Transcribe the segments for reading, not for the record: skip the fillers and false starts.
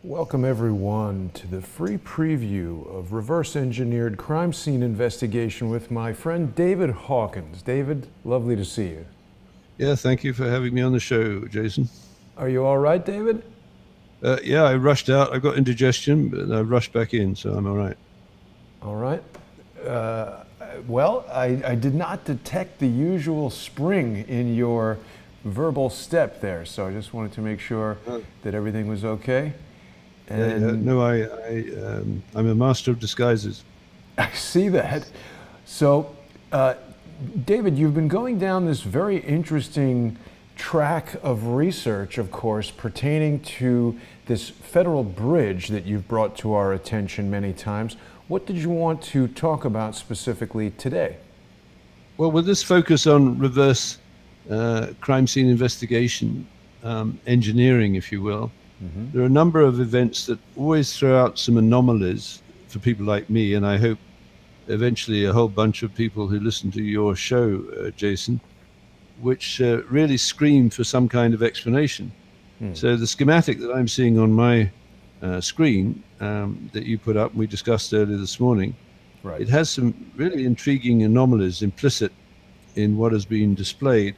Welcome everyone to the free preview of Reverse Engineered Crime Scene Investigation with my friend David Hawkins. David, lovely to see you. Yeah, thank you for having me on the show, Jason. Are you all right, David? Yeah, I rushed out. I got indigestion, but I rushed back in, so I'm all right. All right. Uh, I did not detect the usual spring in your verbal step there, so I just wanted to make sure Oh, that everything was okay. yeah. And No, I'm a master of disguises. I see that. So, uh, David, you've been going down this very interesting track of research, of course, pertaining to this federal bridge that you've brought to our attention many times. What did you want to talk about specifically today? Well, with this focus on reverse crime scene investigation, engineering, if you will, there are a number of events that always throw out some anomalies for people like me, and I hope eventually a whole bunch of people who listen to your show, Jason, which really scream for some kind of explanation. Hmm. So the schematic that I'm seeing on my screen that you put up, and we discussed earlier this morning, Right. it has some really intriguing anomalies implicit in what has been displayed.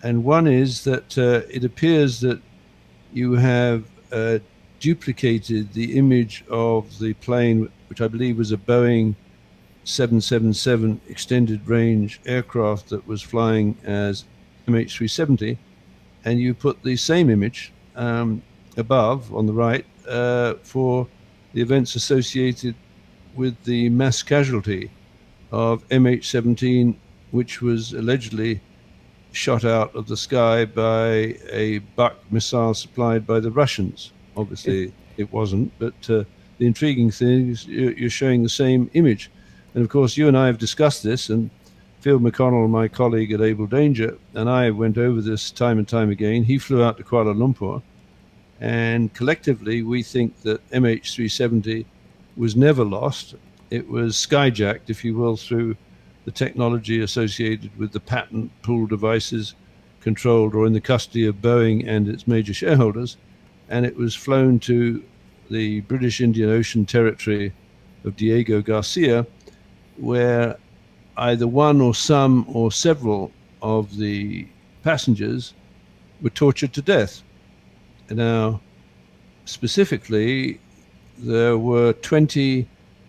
And one is that it appears that you have duplicated the image of the plane, which I believe was a Boeing 777 extended range aircraft that was flying as MH370, and you put the same image above on the right for the events associated with the mass casualty of MH17, which was allegedly shot out of the sky by a Buck missile supplied by the Russians. It, Obviously, it wasn't, but the intriguing thing is you're showing the same image. And of course, you and I have discussed this, and Phil McConnell, my colleague at Able Danger, and I went over this time and time again. He flew out to Kuala Lumpur, and collectively, we think that MH370 was never lost. It was skyjacked, if you will, through the technology associated with the patent pool devices controlled or in the custody of Boeing and its major shareholders. And it was flown to the British Indian Ocean territory of Diego Garcia, where either one or some or several of the passengers were tortured to death. Now, specifically, there were 20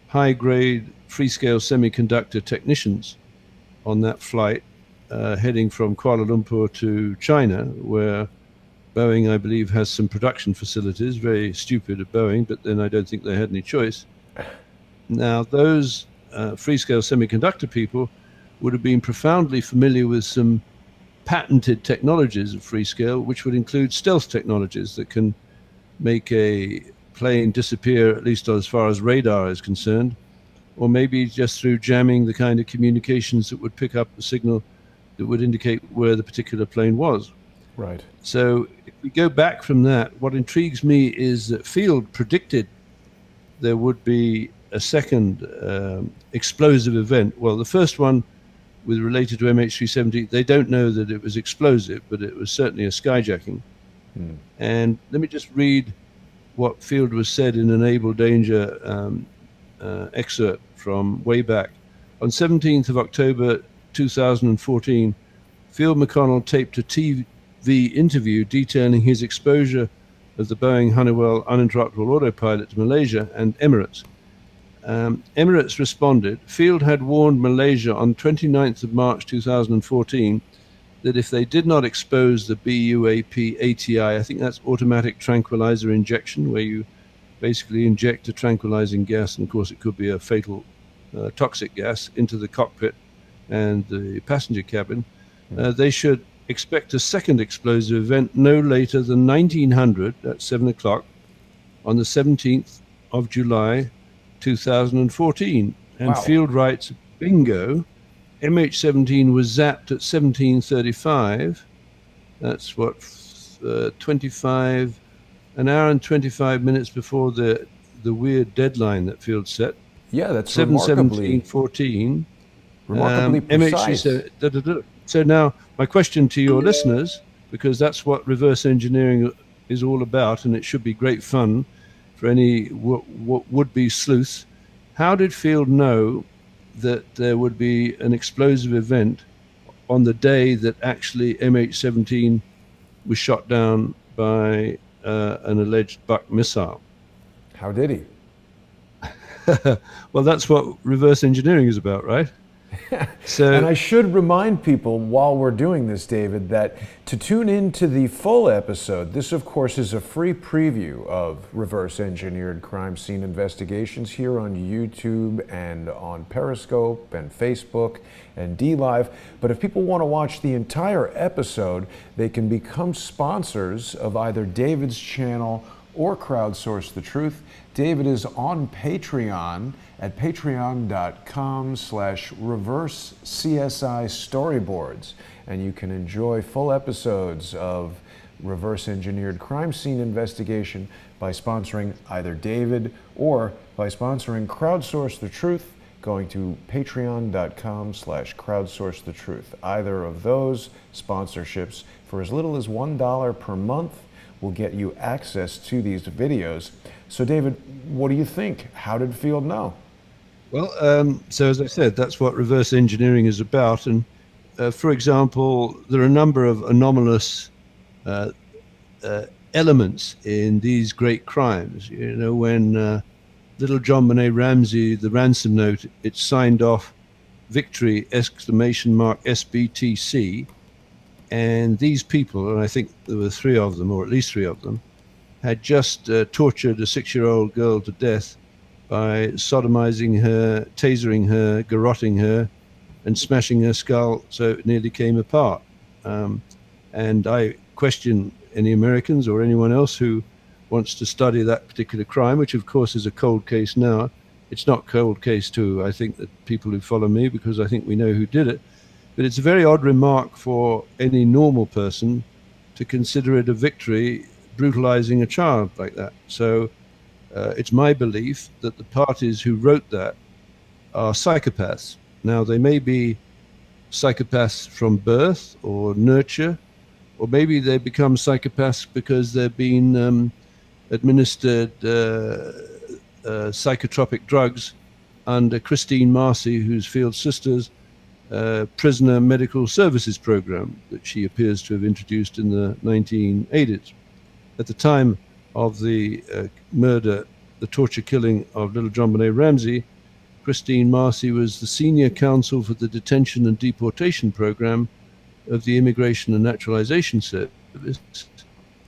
high-grade free-scale semiconductor technicians on that flight heading from Kuala Lumpur to China, where Boeing, I believe, has some production facilities. Very stupid of Boeing, but then I don't think they had any choice. Now, those free-scale semiconductor people would have been profoundly familiar with some patented technologies of free-scale, which would include stealth technologies that can make a plane disappear, at least as far as radar is concerned, or maybe just through jamming the kind of communications that would pick up a signal that would indicate where the particular plane was. right. So if we go back from that, what intrigues me is that Field predicted there would be a second explosive event. Well, the first one with related to MH370, they don't know that it was explosive, but it was certainly a skyjacking. Hmm. And let me just read what Field was said in an Able Danger excerpt from way back. On 17th of October 2014, Field McConnell taped a TV interview detailing his exposure of the Boeing Honeywell uninterruptible autopilot to Malaysia and Emirates. Emirates responded. Field had warned Malaysia on 29th of March 2014 that if they did not expose the BUAP ATI, I think that's automatic tranquilizer injection, where you basically inject a tranquilizing gas, and of course it could be a fatal toxic gas, into the cockpit and the passenger cabin, they should expect a second explosive event no later than 1900 at 7 o'clock on the 17th of July 2014. And Wow. Field writes, bingo, MH17 was zapped at 1735. That's what, 25, an hour and 25 minutes before the weird deadline that Field set. Yeah, that's 7/17/14. remarkably MH3 precise. said, da, da, da. So now my question to your listeners, because that's what reverse engineering is all about, and it should be great fun, for any would-be sleuths. How did Field know that there would be an explosive event on the day that actually MH17 was shot down by an alleged Buck missile? How did he? Well, that's what reverse engineering is about, right? And I should remind people while we're doing this, David, that to tune into the full episode, this of course is a free preview of reverse engineered crime scene investigations here on YouTube and on Periscope and Facebook and DLive. But if people want to watch the entire episode, they can become sponsors of either David's channel or Crowdsource the Truth. David is on Patreon at patreon.com/reverse-CSI-storyboards, and you can enjoy full episodes of reverse engineered crime scene investigation by sponsoring either David or by sponsoring Crowdsource the Truth, going to patreon.com/crowdsource the truth. Either of those sponsorships for as little as $1 per month will get you access to these videos. So David, what do you think? How did Field know? Well, so as I said, that's what reverse engineering is about. And for example, there are a number of anomalous elements in these great crimes. You know, when little John Benet Ramsey, the ransom note, it's signed off victory !SBTC. And these people, and I think there were 3 of them, or at least 3 of them, had just tortured a 6-year-old girl to death by sodomizing her, tasering her, garroting her, and smashing her skull so it nearly came apart. And I question any Americans or anyone else who wants to study that particular crime, which of course is a cold case now. It's not cold case to, I think, that people who follow me, because I think we know who did it. But it's a very odd remark for any normal person to consider it a victory, brutalizing a child like that. So it's my belief that the parties who wrote that are psychopaths. Now, they may be psychopaths from birth or nurture, or maybe they become psychopaths because they've been administered psychotropic drugs under Christine Marcy, who's Field's sister's prisoner medical services program that she appears to have introduced in the 1980s. At the time of the murder, the torture killing of little John Benet Ramsey, Christine Marcy was the senior counsel for the detention and deportation program of the Immigration and Naturalization Service.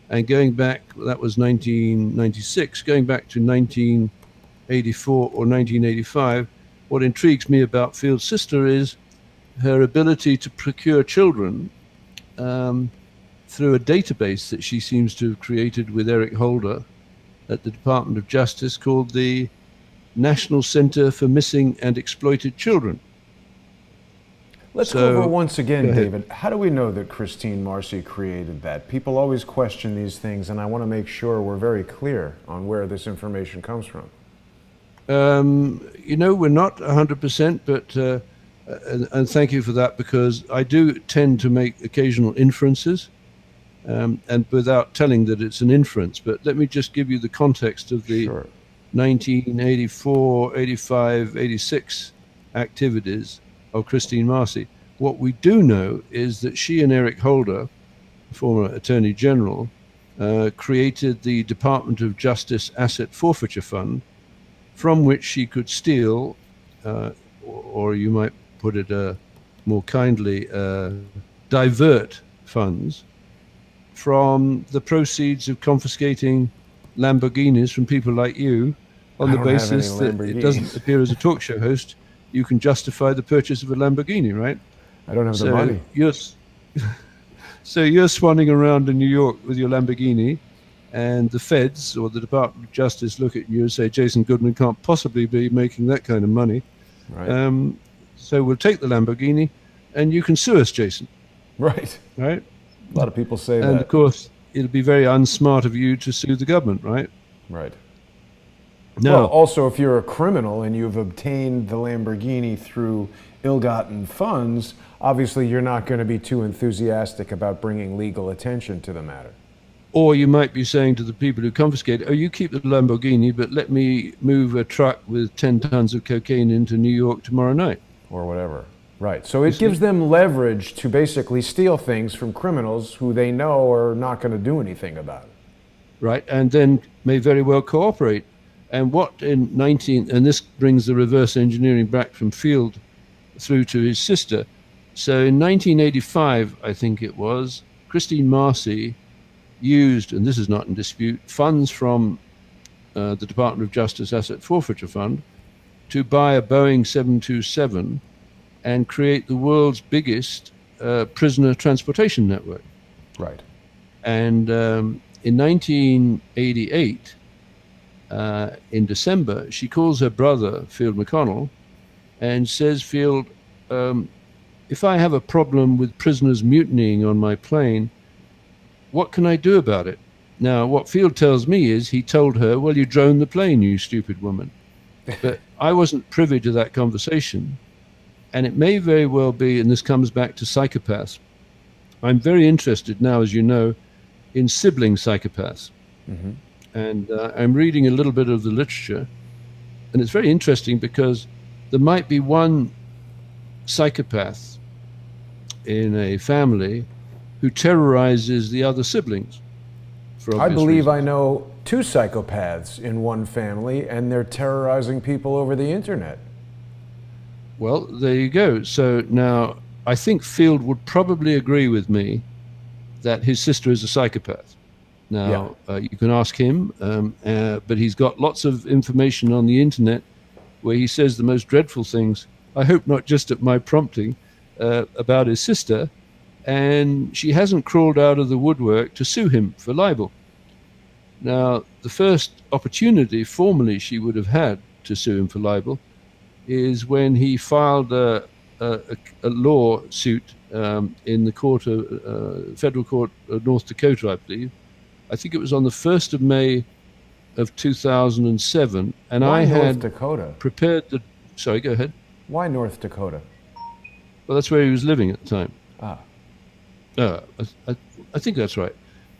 And going back, that was 1996, going back to 1984 or 1985, what intrigues me about Field's sister is her ability to procure children through a database that she seems to have created with Eric Holder at the Department of Justice called the National Center for Missing and Exploited Children. Let's go over once again, David. How do we know that Christine Marcy created that? People always question these things, and I want to make sure we're very clear on where this information comes from. You know, we're not 100%, but and thank you for that, because I do tend to make occasional inferences, and without telling that it's an inference. But let me just give you the context of the 1984, 85, 86 activities of Christine Marcy. What we do know is that she and Eric Holder, former Attorney General, created the Department of Justice Asset Forfeiture Fund, from which she could steal, or you might put it more kindly, divert funds from the proceeds of confiscating Lamborghinis from people like you, on the basis that it doesn't appear as a talk show host, you can justify the purchase of a Lamborghini, right? I don't have the money. So you're swanning around in New York with your Lamborghini, and the feds or the Department of Justice look at you and say, Jason Goodman can't possibly be making that kind of money. Right. So we'll take the Lamborghini, and you can sue us, Jason. Right. Right? A lot of people say that. And of course, it'll be very unsmart of you to sue the government, right? Right. Now, well, also, if you're a criminal and you've obtained the Lamborghini through ill-gotten funds, obviously you're not going to be too enthusiastic about bringing legal attention to the matter. Or you might be saying to the people who confiscate, oh, you keep the Lamborghini, but let me move a truck with 10 tons of cocaine into New York tomorrow night. Or whatever. Right. So it gives them leverage to basically steal things from criminals who they know are not going to do anything about it. Right. And then may very well cooperate. And what and this brings the reverse engineering back from Field through to his sister. So in 1985, I think it was, Christine Marcy used, and this is not in dispute, funds from the Department of Justice Asset Forfeiture Fund to buy a Boeing 727 and create the world's biggest prisoner transportation network. Right. And in 1988, in December, she calls her brother, Field McConnell, and says, Field, if I have a problem with prisoners mutinying on my plane, what can I do about it? Now, what Field tells me is he told her, well, you droned the plane, you stupid woman. But I wasn't privy to that conversation. And it may very well be, and this comes back to psychopaths. I'm very interested now, as you know, in sibling psychopaths. Mm-hmm. And I'm reading a little bit of the literature. And it's very interesting because there might be one psychopath in a family who terrorizes the other siblings. I believe I know two psychopaths in one family, and they're terrorizing people over the internet. Well, there you go. So now I think Field would probably agree with me that his sister is a psychopath. Now, you can ask him, but he's got lots of information on the internet where he says the most dreadful things, I hope not just at my prompting, about his sister. And she hasn't crawled out of the woodwork to sue him for libel. Now, the first opportunity formally she would have had to sue him for libel is when he filed a lawsuit in the court of, federal court of North Dakota, I believe. I think it was on the 1st of May of 2007. And Why I had North Dakota? Prepared the, sorry, go ahead. Why North Dakota? Well, that's where he was living at the time. Ah. I think that's right.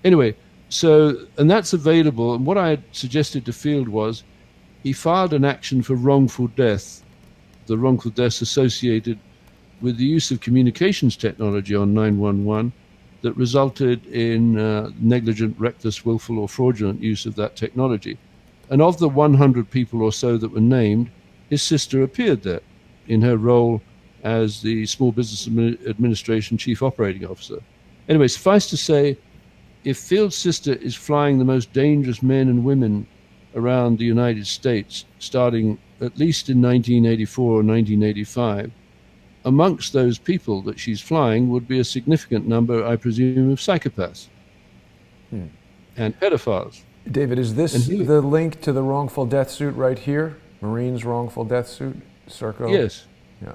Anyway, so, and that's available. And what I had suggested to Field was he filed an action for wrongful death, the wrongful deaths associated with the use of communications technology on 911 that resulted in negligent, reckless, willful, or fraudulent use of that technology. And of the 100 people or so that were named, his sister appeared there in her role as the Small Business Administration Chief Operating Officer. Anyway, suffice to say, if Field's sister is flying the most dangerous men and women around the United States, starting at least in 1984 or 1985, amongst those people that she's flying would be a significant number, I presume, of psychopaths and pedophiles. David, is this the link to the wrongful death suit right here? Marine's wrongful death suit, Serco? Yes. Yeah.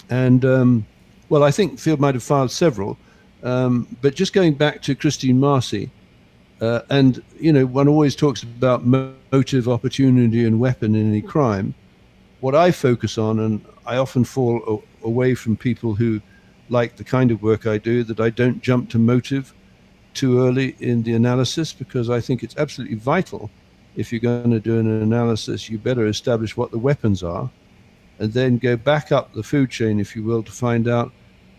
And, well, I think Field might have filed several. But just going back to Christine Marcy, and, you know, one always talks about motive, opportunity, and weapon in any crime. What I focus on, and I often fall away from people who like the kind of work I do, that I don't jump to motive too early in the analysis, because I think it's absolutely vital. If you're going to do an analysis, you better establish what the weapons are, and then go back up the food chain, if you will, to find out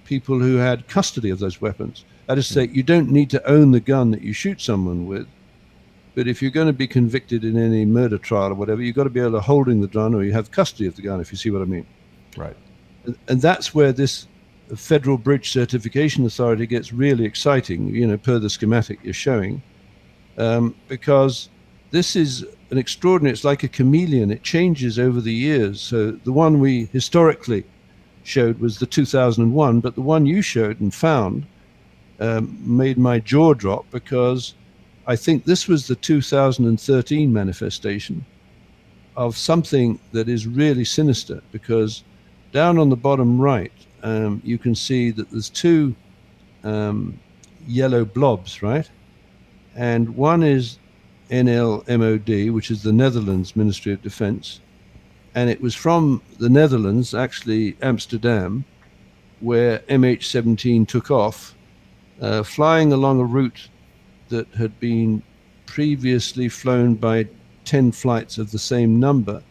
people who had custody of those weapons. That is to say, you don't need to own the gun that you shoot someone with, but if you're going to be convicted in any murder trial or whatever, you've got to be able to holding the gun, or you have custody of the gun, if you see what I mean. Right. And that's where this Federal Bridge Certification Authority gets really exciting, you know, per the schematic you're showing, because this is an extraordinary, it's like a chameleon. It changes over the years. So the one we historically showed was the 2001, but the one you showed and found made my jaw drop, because I think this was the 2013 manifestation of something that is really sinister, because down on the bottom right, you can see that there's two yellow blobs, right? And one is NLMOD, which is the Netherlands Ministry of Defense. And it was from the Netherlands, actually Amsterdam, where MH17 took off, flying along a route that had been previously flown by 10 flights of the same number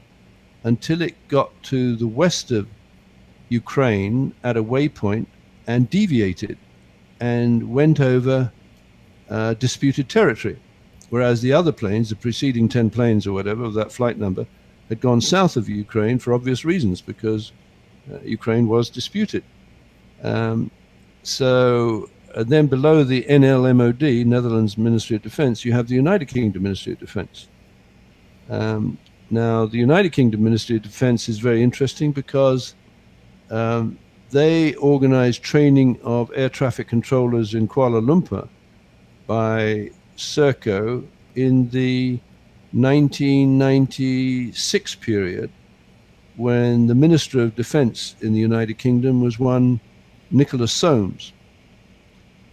until it got to the west of Ukraine at a waypoint and deviated and went over disputed territory. Whereas the other planes, the preceding 10 planes or whatever of that flight number, had gone south of Ukraine for obvious reasons, because Ukraine was disputed. And then below the NLMOD, Netherlands Ministry of Defense, you have the United Kingdom Ministry of Defense. Now, the United Kingdom Ministry of Defense is very interesting because they organize training of air traffic controllers in Kuala Lumpur by Serco in the 1996 period, when the Minister of Defense in the United Kingdom was one Nicholas Soames.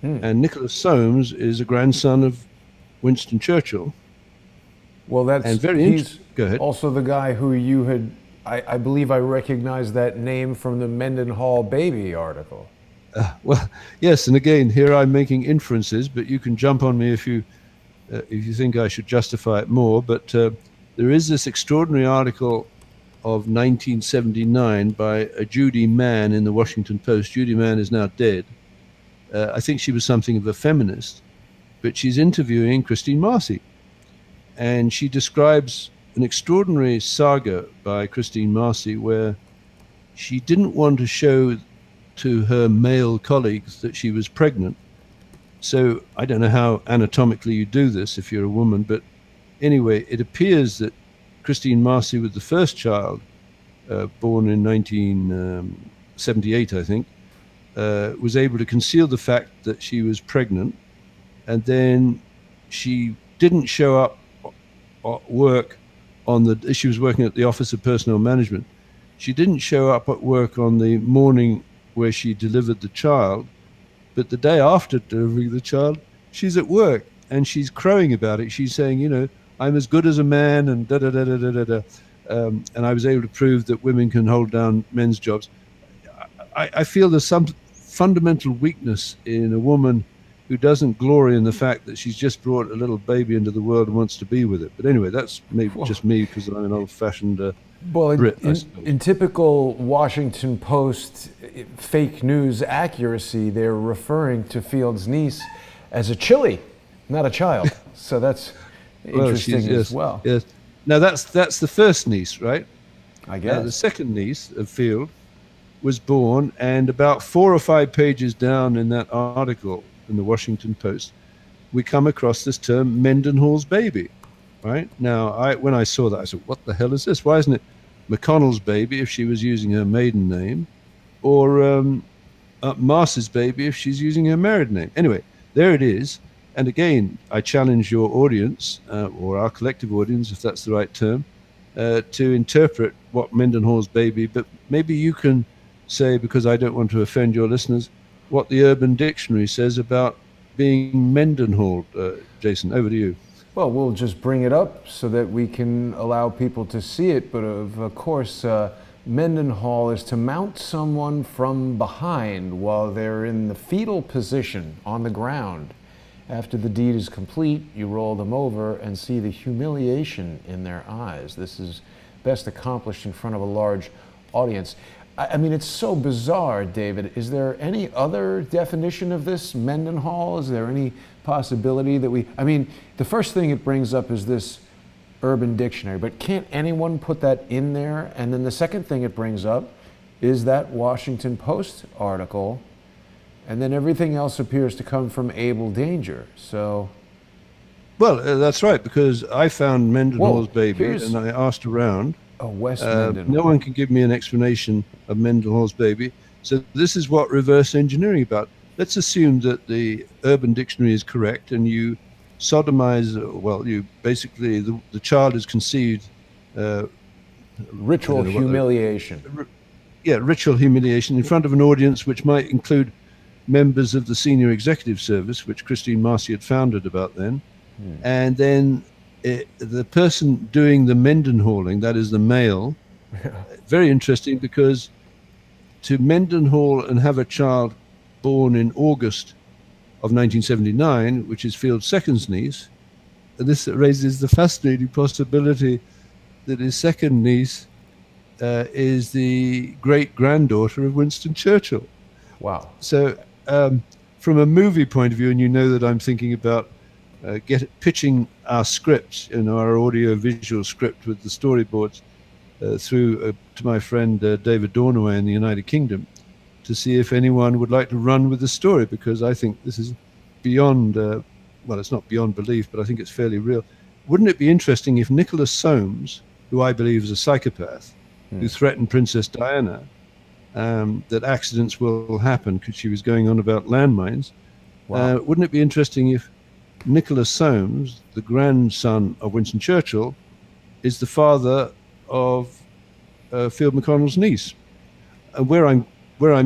And Nicholas Soames is a grandson of Winston Churchill. Well, he's Go ahead. Also the guy who you had, I believe I recognize that name from the Mendenhall baby article. Well, yes, and again, here I'm making inferences, but you can jump on me if you think I should justify it more. But there is this extraordinary article of 1979 by a Judy Mann in the Washington Post. Judy Mann is now dead. I think she was something of a feminist, but she's interviewing Christine Marcy. And she describes an extraordinary saga by Christine Marcy where she didn't want to show to her male colleagues that she was pregnant. So I don't know how anatomically you do this if you're a woman, but anyway, it appears that Christine Marcy, with the first child, born in 1978, I think, was able to conceal the fact that she was pregnant, and then she didn't show up at work she was working at the Office of Personnel Management. She didn't show up at work on the morning where she delivered the child, but the day after delivering the child, she's at work and she's crowing about it. She's saying, I'm as good as a man, and da-da-da-da-da-da. And I was able to prove that women can hold down men's jobs. I feel there's some fundamental weakness in a woman who doesn't glory in the fact that she's just brought a little baby into the world and wants to be with it. But anyway, that's maybe just me because I'm an old-fashioned Brit. In typical Washington Post fake news accuracy, they're referring to Field's niece as a chili, not a child. So that's interesting as well. Yes. Now that's the first niece, right? I guess. Now, the second niece of Field was born, and about 4 or 5 pages down in that article in the Washington Post, we come across this term Mendenhall's baby, right? Now, when I saw that, I said, what the hell is this? Why isn't it McConnell's baby if she was using her maiden name, or Marcy's baby if she's using her married name? Anyway, there it is. And again, I challenge your audience, or our collective audience, if that's the right term, to interpret what Mendenhall's baby, but maybe you can say, because I don't want to offend your listeners, what the Urban Dictionary says about being Mendenhall. Jason, over to you. Well, we'll just bring it up so that we can allow people to see it. But of course, Mendenhall is to mount someone from behind while they're in the fetal position on the ground. After the deed is complete, you roll them over and see the humiliation in their eyes. This is best accomplished in front of a large audience. I mean, it's so bizarre, David. Is there any other definition of this, Mendenhall? Is there any possibility that the first thing it brings up is this Urban Dictionary, but can't anyone put that in there? And then the second thing it brings up is that Washington Post article, and then everything else appears to come from Able Danger. So, well, that's right, because I found Mendenhall's baby, and I asked around. No one can give me an explanation of Mendenhall's baby. So this is what reverse engineering about. Let's assume that the Urban Dictionary is correct, and you sodomize. You basically the child is conceived. Ritual humiliation. Ritual humiliation in front of an audience, which might include members of the senior executive service, which Christine Marcy had founded about then, and then. The person doing the Mendenhalling, that is the male, very interesting, because to Mendenhall and have a child born in August of 1979, which is Field's second niece. And this raises the fascinating possibility that his second niece is the great-granddaughter of Winston Churchill. Wow. So from a movie point of view, and you know that I'm thinking about pitching our scripts, our audio-visual script with the storyboards through to my friend David Dornaway in the United Kingdom to see if anyone would like to run with the story, because I think this is beyond, well, it's not beyond belief, but I think it's fairly real. Wouldn't it be interesting if Nicholas Soames, who I believe is a psychopath, who threatened Princess Diana, that accidents will happen because she was going on about landmines. Wow. Wouldn't it be interesting if Nicholas Soames, the grandson of Winston Churchill, is the father of Field McConnell's niece? And where I'm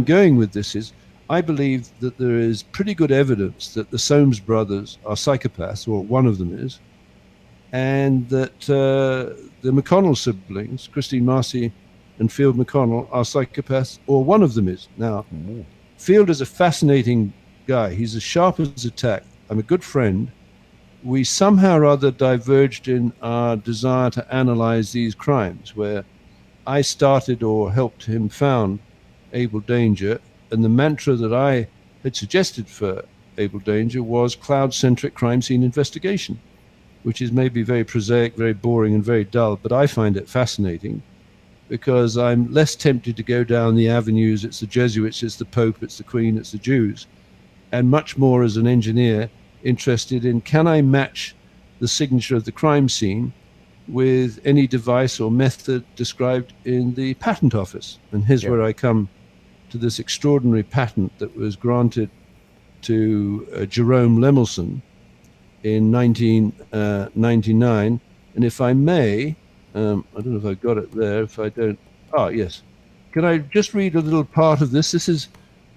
going with this is, I believe that there is pretty good evidence that the Soames brothers are psychopaths, or one of them is, and that the McConnell siblings, Christine Marcy and Field McConnell, are psychopaths, or one of them is. Now, Field is a fascinating guy. He's as sharp as a tack. I'm a good friend. We somehow or other diverged in our desire to analyze these crimes, where I started or helped him found Able Danger, and the mantra that I had suggested for Able Danger was cloud-centric crime scene investigation, which is maybe very prosaic, very boring, and very dull, but I find it fascinating because I'm less tempted to go down the avenues, it's the Jesuits, it's the Pope, it's the Queen, it's the Jews, and much more as an engineer interested in, can I match the signature of the crime scene with any device or method described in the patent office? And here's where I come to this extraordinary patent that was granted to Jerome Lemelson in 1999. And if I may, I don't know if I've got it there. If I don't, yes. Can I just read a little part of this? This is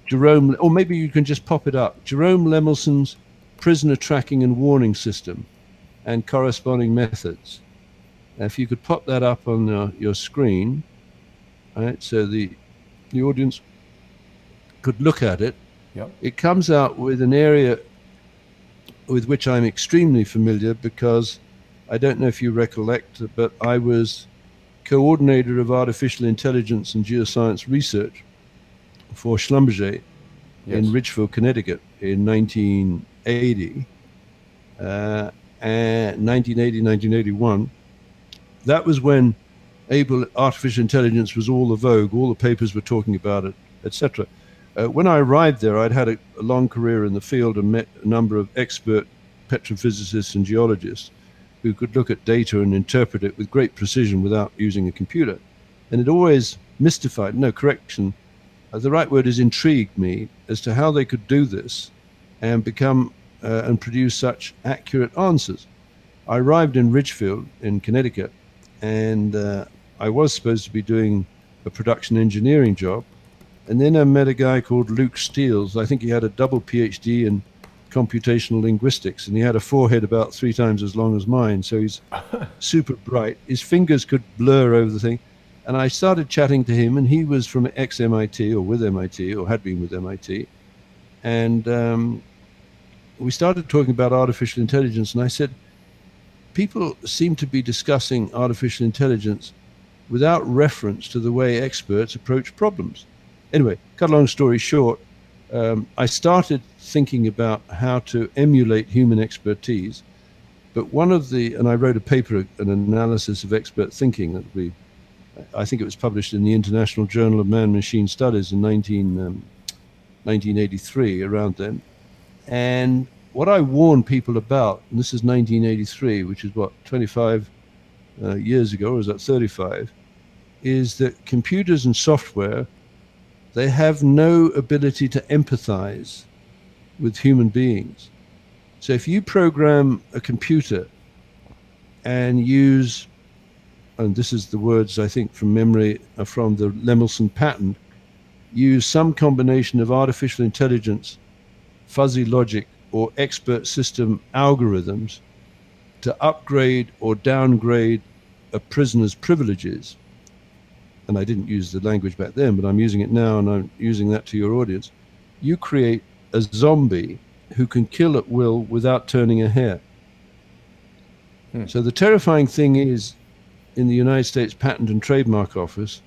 Jerome, or maybe you can just pop it up. Jerome Lemelson's prisoner tracking and warning system and corresponding methods. Now, if you could pop that up on your screen, right, so the audience could look at it. Yep. It comes out with an area with which I'm extremely familiar, because I don't know if you recollect, but I was coordinator of artificial intelligence and geoscience research for Schlumberger in Ridgefield, Connecticut in 1980, 1981. That was when artificial intelligence was all the vogue, all the papers were talking about it, etc. When I arrived there, I'd had a long career in the field and met a number of expert petrophysicists and geologists who could look at data and interpret it with great precision without using a computer. And it always mystified, the right word is intrigued me as to how they could do this and become and produce such accurate answers. I arrived in Ridgefield in Connecticut, and I was supposed to be doing a production engineering job. And then I met a guy called Luke Steels. I think he had a double PhD in computational linguistics, and he had a forehead about 3 times as long as mine. So he's super bright. His fingers could blur over the thing. And I started chatting to him, and he was from ex-MIT, or with MIT, or had been with MIT. And we started talking about artificial intelligence, and I said, people seem to be discussing artificial intelligence without reference to the way experts approach problems. Anyway, cut a long story short, I started thinking about how to emulate human expertise. But and I wrote a paper, an analysis of expert thinking that I think it was published in the International Journal of Man-Machine Studies in 1983, around then. And what I warned people about, and this is 1983, which is 25 years ago, or is that 35, is that computers and software, they have no ability to empathize with human beings. So if you program a computer and use, and this is the words I think from memory from the Lemelson patent, use some combination of artificial intelligence, fuzzy logic, or expert system algorithms to upgrade or downgrade a prisoner's privileges, and I didn't use the language back then, but I'm using it now, and I'm using that to your audience, you create a zombie who can kill at will without turning a hair. So the terrifying thing is, in the United States Patent and Trademark Office,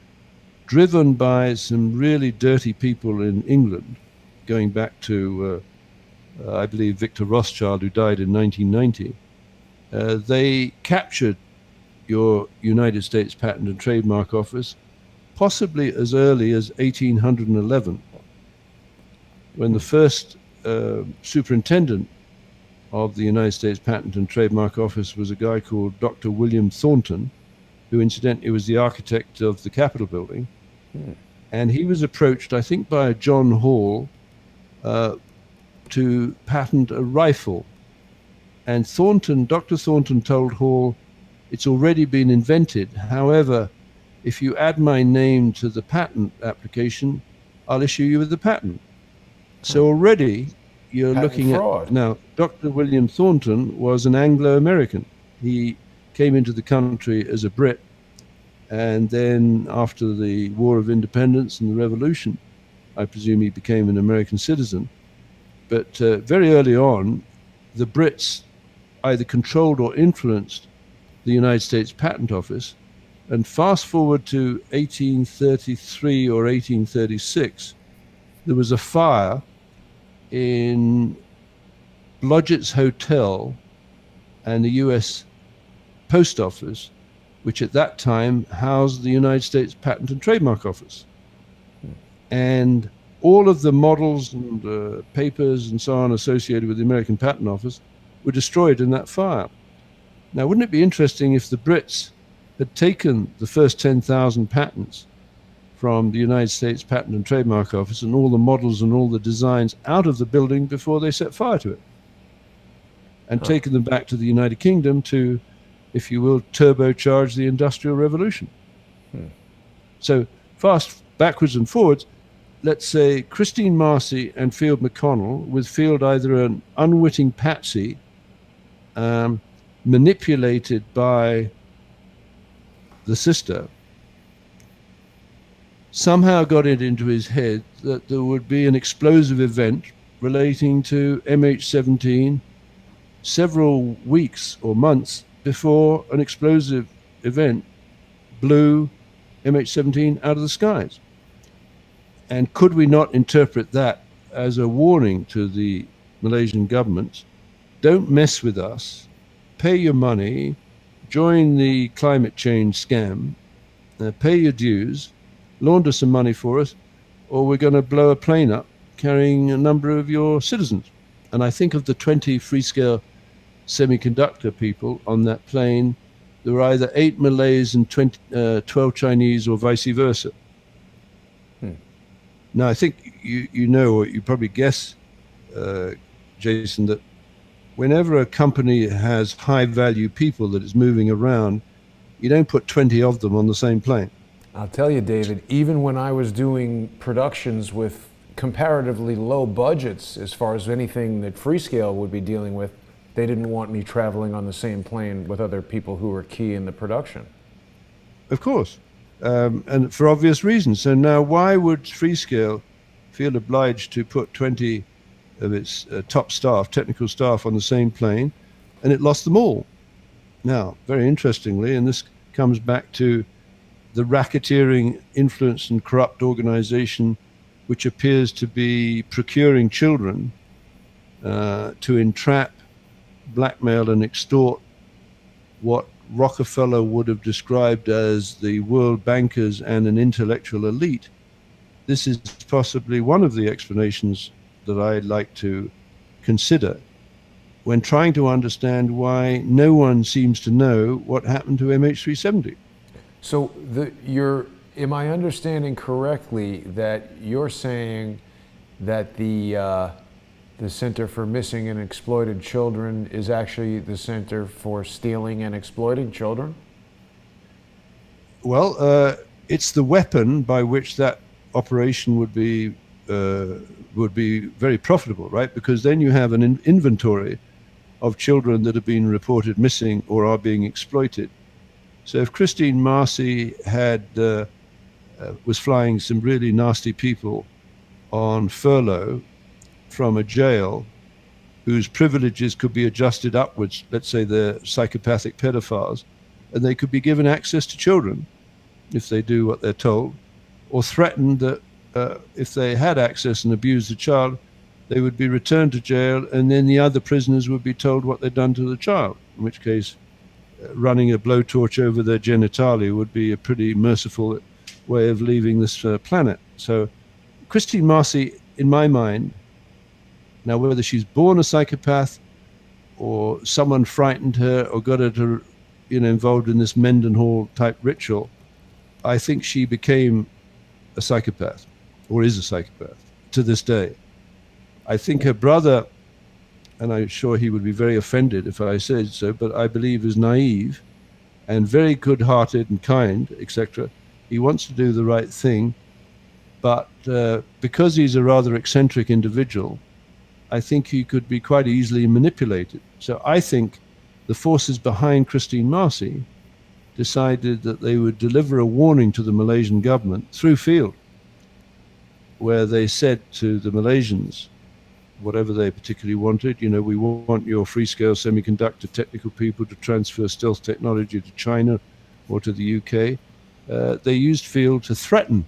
driven by some really dirty people in England, going back to, I believe, Victor Rothschild, who died in 1990, they captured your United States Patent and Trademark Office possibly as early as 1811, when the first superintendent of the United States Patent and Trademark Office was a guy called Dr. William Thornton, who incidentally was the architect of the Capitol building. And he was approached, I think, by John Hall to patent a rifle. And Dr. Thornton told Hall, it's already been invented. However, if you add my name to the patent application, I'll issue you with the patent. So already you're Patent looking fraud. at, now, Dr. William Thornton was an Anglo-American. He came into the country as a Brit, and then after the War of Independence and the Revolution, I presume he became an American citizen. But very early on, the Brits either controlled or influenced the United States Patent Office. And fast forward to 1833 or 1836, there was a fire in Blodgett's Hotel and the U.S. Post Office, which at that time housed the United States Patent and Trademark Office. And all of the models and papers and so on associated with the American Patent Office were destroyed in that fire. Now, wouldn't it be interesting if the Brits had taken the first 10,000 patents from the United States Patent and Trademark Office and all the models and all the designs out of the building before they set fire to it, and taken them back to the United Kingdom to, if you will, turbocharge the Industrial Revolution? So fast backwards and forwards, let's say Christine Marcy and Field McConnell, with Field either an unwitting patsy, manipulated by the sister, somehow got it into his head that there would be an explosive event relating to MH17 several weeks or months before an explosive event blew MH17 out of the skies. And could we not interpret that as a warning to the Malaysian government? Don't mess with us, pay your money, join the climate change scam, pay your dues, launder some money for us, or we're going to blow a plane up carrying a number of your citizens. And I think of the 20 Freescale semiconductor people on that plane, there were either 8 Malays and 12 Chinese, or vice versa. Now, I think you know, or you probably guess, Jason, that whenever a company has high-value people that is moving around, you don't put 20 of them on the same plane. I'll tell you, David, even when I was doing productions with comparatively low budgets as far as anything that Freescale would be dealing with, they didn't want me traveling on the same plane with other people who were key in the production. Of course, and for obvious reasons. So now why would Freescale feel obliged to put 20 of its top staff, technical staff, on the same plane, and it lost them all? Now, very interestingly, and this comes back to the racketeering, influence and corrupt organization which appears to be procuring children to entrap, blackmail and extort what Rockefeller would have described as the world bankers and an intellectual elite. This is possibly one of the explanations that I'd like to consider when trying to understand why no one seems to know what happened to MH370. So am I understanding correctly that you're saying that the Center for Missing and Exploited Children is actually the Center for Stealing and Exploiting Children? Well, it's the weapon by which that operation would be very profitable, right? Because then you have an inventory of children that have been reported missing or are being exploited. So if Christine Marcy was flying some really nasty people on furlough from a jail whose privileges could be adjusted upwards. Let's say they're psychopathic pedophiles, and they could be given access to children if they do what they're told, or threatened that if they had access and abused the child, they would be returned to jail, and then the other prisoners would be told what they'd done to the child, in which case running a blowtorch over their genitalia would be a pretty merciful way of leaving this planet. So Christine Marcy, in my mind, now whether she's born a psychopath or someone frightened her or got her to, involved in this Mendenhall type ritual, I think she became a psychopath, or is a psychopath to this day. I think her brother, and I'm sure he would be very offended if I said so, but I believe is naive and very good-hearted and kind, etc. He wants to do the right thing, but because he's a rather eccentric individual, I think he could be quite easily manipulated. So I think the forces behind Christine Marcy decided that they would deliver a warning to the Malaysian government through Field, where they said to the Malaysians, whatever they particularly wanted, we want your free-scale semiconductor technical people to transfer stealth technology to China or to the UK. They used Field to threaten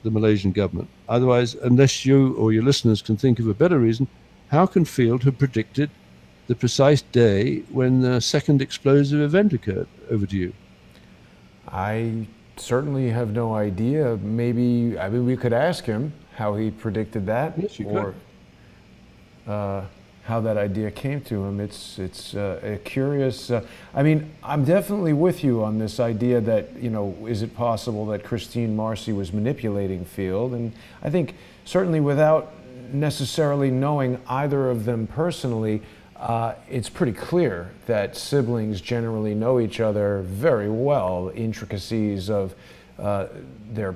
the Malaysian government. Otherwise, unless you or your listeners can think of a better reason, how can Field have predicted the precise day when the second explosive event occurred? Over to you. I certainly have no idea. Maybe, we could ask him how he predicted that. Yes, you or how that idea came to him. It's a curious. I'm definitely with you on this idea that, is it possible that Christine Marcy was manipulating Field? And I think certainly without necessarily knowing either of them personally, it's pretty clear that siblings generally know each other very well. Intricacies of their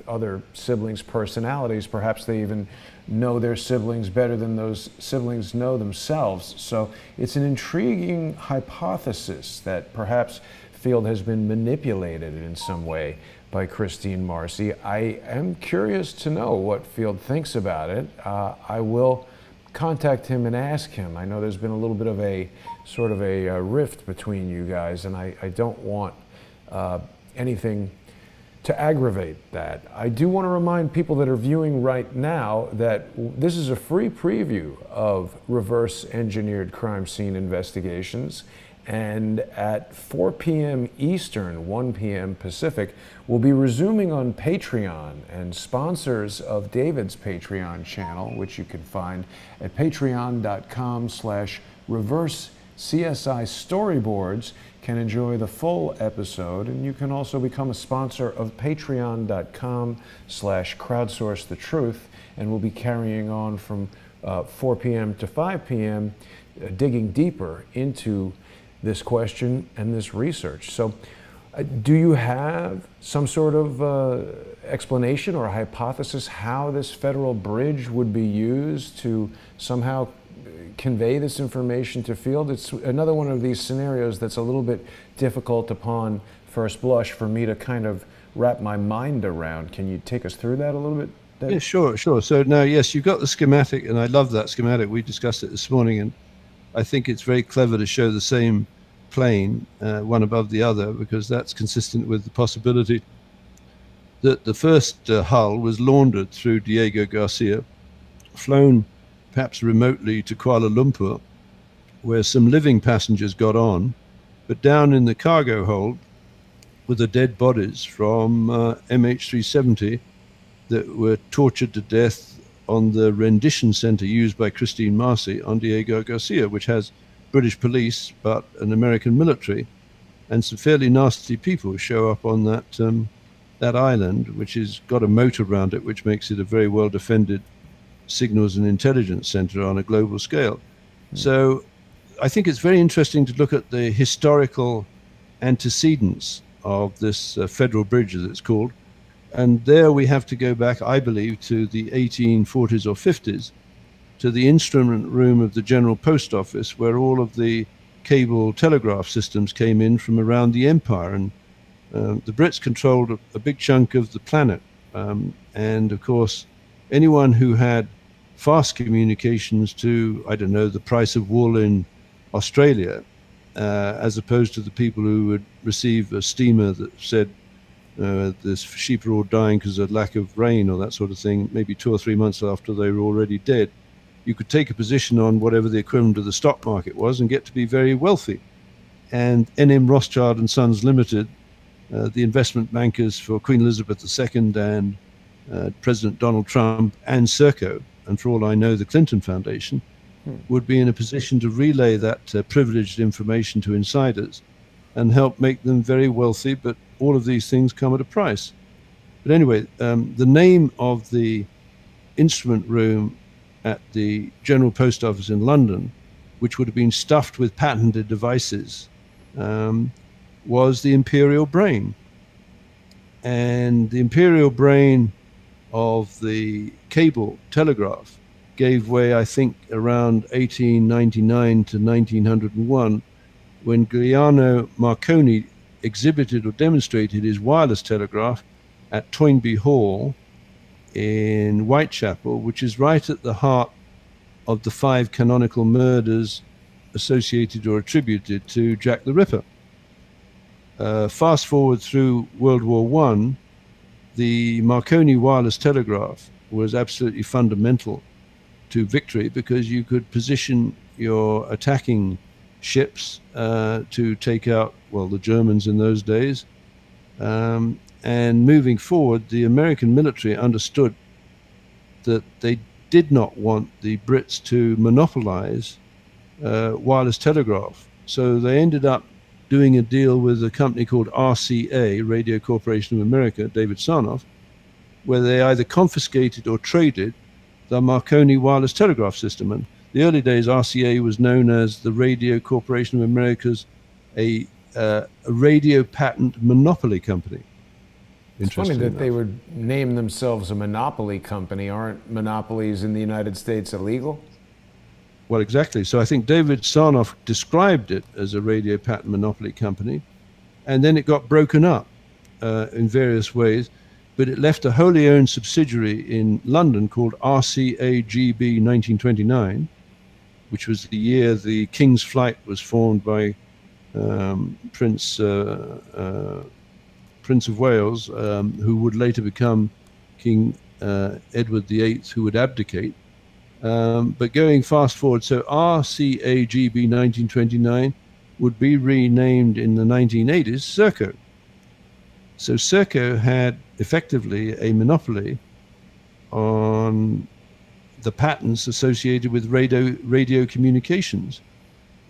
other siblings' personalities, perhaps they even know their siblings better than those siblings know themselves. So it's an intriguing hypothesis that perhaps Field has been manipulated in some way by Christine Marcy. I am curious to know what Field thinks about it. I will contact him and ask him. I know there's been a little bit of a sort of a rift between you guys, and I don't want anything to aggravate that. I do want to remind people that are viewing right now that this is a free preview of Reverse Engineered Crime Scene Investigations, and at 4 p.m. Eastern, 1 p.m. Pacific, we'll be resuming on Patreon, and sponsors of David's Patreon channel, which you can find at patreon.com/reverse-CSI-storyboards, can enjoy the full episode, and you can also become a sponsor of patreon.com/crowdsource the truth, and we'll be carrying on from 4 p.m. to 5 p.m., digging deeper into this question and this research. So do you have some sort of explanation or hypothesis how this federal bridge would be used to somehow convey this information to Field? It's another one of these scenarios that's a little bit difficult upon first blush for me to kind of wrap my mind around. Can you take us through that a little bit, Dave? Yeah, sure. So now, yes, you've got the schematic, and I love that schematic. We discussed it this morning, and I think it's very clever to show the same plane, one above the other, because that's consistent with the possibility that the first hull was laundered through Diego Garcia, flown perhaps remotely to Kuala Lumpur, where some living passengers got on, but down in the cargo hold were the dead bodies from MH370 that were tortured to death on the rendition center used by Christine Marcy on Diego Garcia, which has British police but an American military, and some fairly nasty people show up on that that island, which has got a moat around it, which makes it a very well defended signals and intelligence center on a global scale. So I think it's very interesting to look at the historical antecedents of this federal bridge, as it's called. And there we have to go back, I believe, to the 1840s or 50s, to the instrument room of the General Post Office, where all of the cable telegraph systems came in from around the empire. And the Brits controlled a big chunk of the planet. And of course, anyone who had fast communications to, I don't know, the price of wool in Australia, as opposed to the people who would receive a steamer that said the sheep are all dying because of lack of rain or that sort of thing, maybe 2 or 3 months after they were already dead. You could take a position on whatever the equivalent of the stock market was and get to be very wealthy. And N.M. Rothschild and Sons Limited, the investment bankers for Queen Elizabeth II and President Donald Trump and Serco, and for all I know, the Clinton Foundation, would be in a position to relay that privileged information to insiders and help make them very wealthy. But all of these things come at a price. But anyway, the name of the instrument room at the General Post Office in London, which would have been stuffed with patented devices, was the Imperial Brain. And the Imperial Brain of the cable telegraph gave way, I think, around 1899 to 1901, when Giuliano Marconi exhibited or demonstrated his wireless telegraph at Toynbee Hall in Whitechapel, which is right at the heart of the 5 canonical murders associated or attributed to Jack the Ripper. Fast forward through World War I, the Marconi wireless telegraph was absolutely fundamental to victory, because you could position your attacking ships to take out, well, the Germans in those days. And moving forward, the American military understood that they did not want the Brits to monopolize wireless telegraph. So they ended up doing a deal with a company called RCA, Radio Corporation of America, David Sarnoff, where they either confiscated or traded the Marconi wireless telegraph system. And the early days, RCA was known as the Radio Corporation of America's a radio patent monopoly company. It's funny that they would name themselves a monopoly company. Aren't monopolies in the United States illegal? Well, exactly. So I think David Sarnoff described it as a radio patent monopoly company, and then it got broken up in various ways, but it left a wholly owned subsidiary in London called RCAGB 1929, which was the year the King's Flight was formed by Prince of Wales, who would later become King Edward VIII, who would abdicate. But going fast forward, so RCAGB 1929 would be renamed in the 1980s Serco. So Serco had effectively a monopoly on the patents associated with radio communications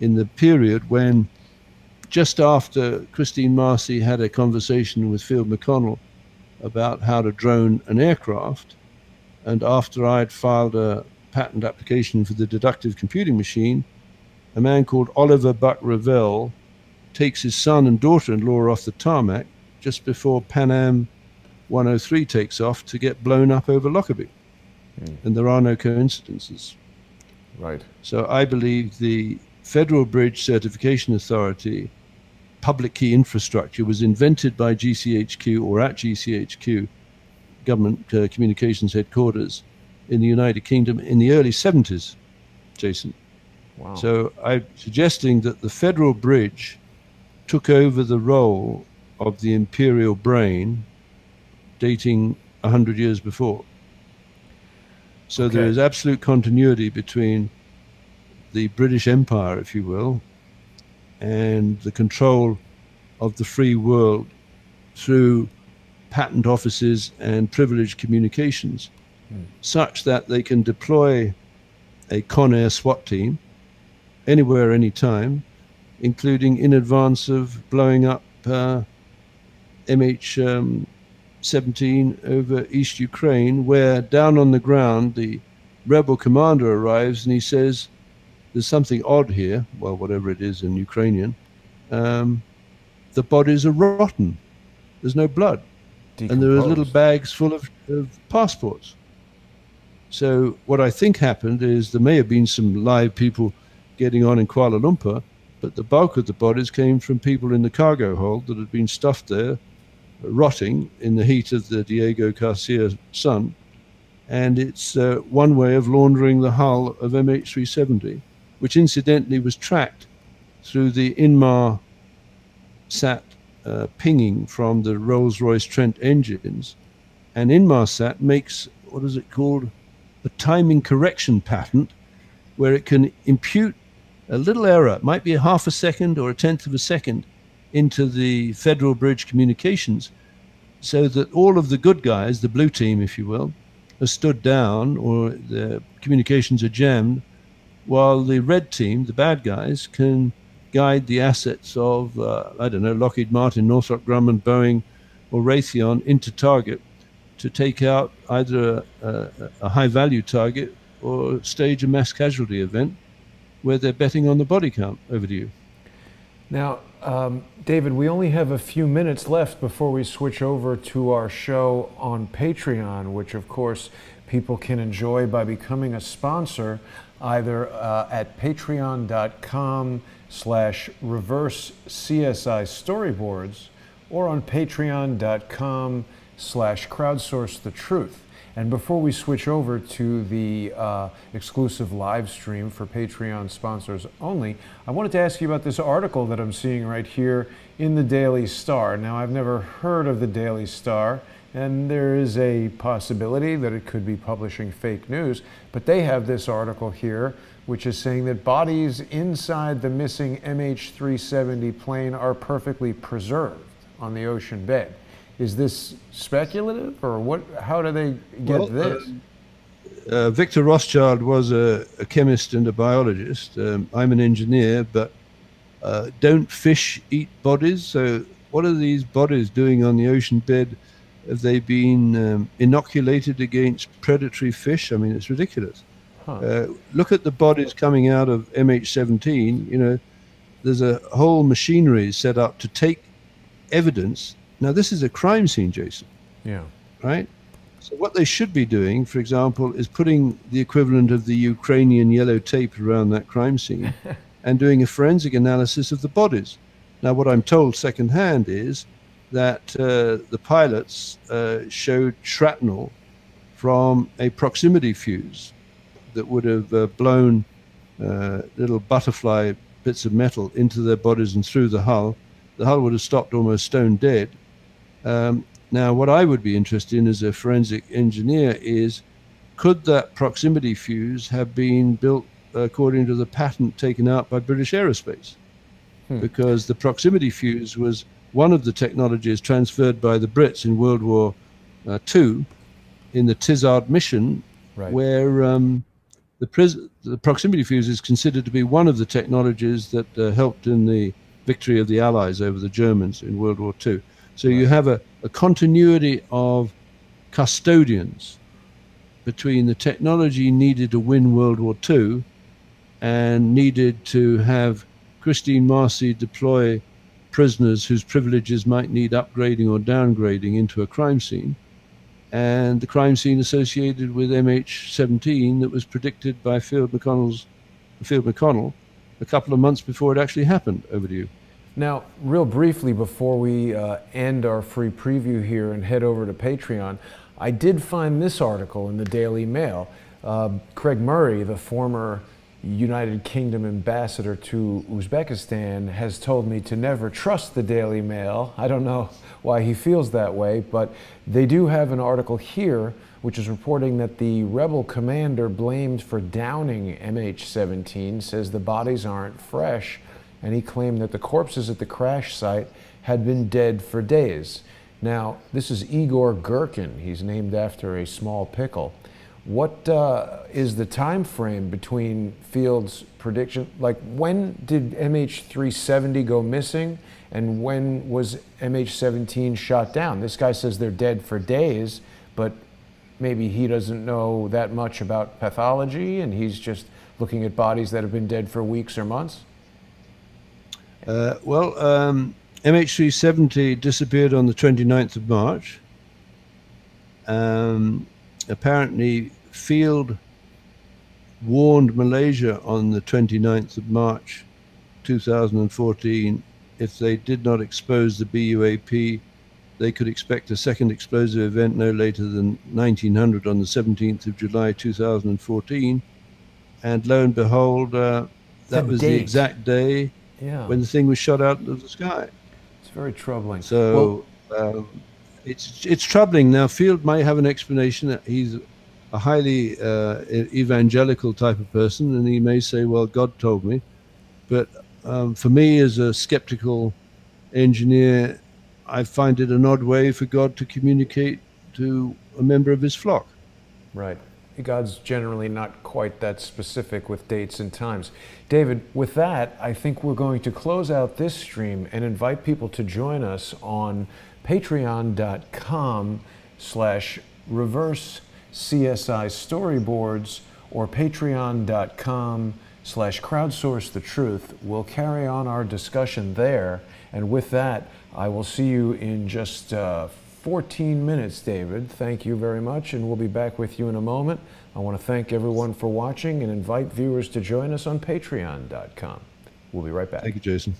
in the period when, just after Christine Marcy had a conversation with Field McConnell about how to drone an aircraft, and after I'd filed a patent application for the deductive computing machine, a man called Oliver Buck Revell takes his son and daughter-in-law off the tarmac just before Pan Am 103 takes off to get blown up over Lockerbie. And there are no coincidences. Right. So I believe the Federal Bridge Certification Authority public key infrastructure was invented by GCHQ, or at GCHQ, Government Communications Headquarters in the United Kingdom in the early 70s, Jason. Wow. So I'm suggesting that the Federal Bridge took over the role of the Imperial Brain dating 100 years before. So Okay. there is absolute continuity between the British Empire, if you will, and the control of the free world through patent offices and privileged communications, such that they can deploy a Con Air SWAT team anywhere, anytime, including in advance of blowing up MH17 over East Ukraine, where down on the ground the rebel commander arrives and he says, "There's something odd here," well, whatever it is in Ukrainian. The bodies are rotten. There's no blood. And there are little bags full of passports. So what I think happened is there may have been some live people getting on in Kuala Lumpur, but the bulk of the bodies came from people in the cargo hold that had been stuffed there, rotting in the heat of the Diego Garcia sun, and it's one way of laundering the hull of MH370, which incidentally was tracked through the Inmarsat pinging from the Rolls-Royce Trent engines. And Inmarsat makes, what is it called, a timing correction patent, where it can impute a little error, it might be a half a second or a tenth of a second, into the Federal Bridge communications, so that all of the good guys, the blue team, if you will, are stood down or the communications are jammed, while the red team, the bad guys, can guide the assets of, I don't know, Lockheed Martin, Northrop Grumman, Boeing, or Raytheon into target to take out either a high-value target or stage a mass casualty event where they're betting on the body count. Over to you. Now, David, we only have a few minutes left before we switch over to our show on Patreon, which of course people can enjoy by becoming a sponsor either at patreon.com/reverse CSI storyboards or on patreon.com/crowdsource the truth. And before we switch over to the exclusive live stream for Patreon sponsors only, I wanted to ask you about this article that I'm seeing right here in the Daily Star. Now, I've never heard of the Daily Star, and there is a possibility that it could be publishing fake news, but they have this article here which is saying that bodies inside the missing MH370 plane are perfectly preserved on the ocean bed. Is this speculative, or what? How do they get this? Victor Rothschild was a chemist and a biologist. I'm an engineer, but don't fish eat bodies? So what are these bodies doing on the ocean bed? Have they been inoculated against predatory fish? I mean, it's ridiculous. Huh. Look at the bodies coming out of MH17. You know, there's a whole machinery set up to take evidence. Now, this is a crime scene, Jason. Yeah. Right? So what they should be doing, for example, is putting the equivalent of the Ukrainian yellow tape around that crime scene and doing a forensic analysis of the bodies. Now, what I'm told secondhand is that the pilots showed shrapnel from a proximity fuse that would have blown little butterfly bits of metal into their bodies and through the hull. The hull would have stopped almost stone dead. Now, what I would be interested in as a forensic engineer is, could that proximity fuse have been built according to the patent taken out by British Aerospace? Because the proximity fuse was one of the technologies transferred by the Brits in World War II in the Tizard mission, right, where the proximity fuse is considered to be one of the technologies that helped in the victory of the Allies over the Germans in World War II. So you have a continuity of custodians between the technology needed to win World War II and needed to have Christine Marcy deploy prisoners whose privileges might need upgrading or downgrading into a crime scene, and the crime scene associated with MH17 that was predicted by Field McConnell a couple of months before it actually happened. Over to you. Now, real briefly before we end our free preview here and head over to Patreon, I did find this article in the Daily Mail. Craig Murray, the former United Kingdom ambassador to Uzbekistan, has told me to never trust the Daily Mail. I don't know why he feels that way, but they do have an article here which is reporting that the rebel commander blamed for downing MH17 says the bodies aren't fresh, and he claimed that the corpses at the crash site had been dead for days. Now, this is Igor Gherkin. He's named after a small pickle. What is the time frame between Field's prediction? Like, when did MH370 go missing, and when was MH17 shot down? This guy says they're dead for days, but maybe he doesn't know that much about pathology, and he's just looking at bodies that have been dead for weeks or months? MH370 disappeared on the 29th of March. Apparently, Field warned Malaysia on the 29th of March 2014 if they did not expose the BUAP, they could expect a second explosive event no later than 1900 on the 17th of July 2014. And lo and behold, The that was the date. exact day Yeah, when the thing was shot out of the sky. it's very troubling. Well, So it's troubling. Now, Field might have an explanation that he's a highly evangelical type of person, and he may say, "Well, God told me." But for me, as a skeptical engineer, I find it an odd way for God to communicate to a member of his flock. right. God's generally not quite that specific with dates and times. David, with that, I think we're going to close out this stream and invite people to join us on patreon.com/reverse CSI storyboards or patreon.com/crowdsource the truth. We'll carry on our discussion there. And with that, I will see you in just 14 minutes, David. Thank you very much, and we'll be back with you in a moment. I want to thank everyone for watching and invite viewers to join us on patreon.com. We'll be right back. Thank you, Jason.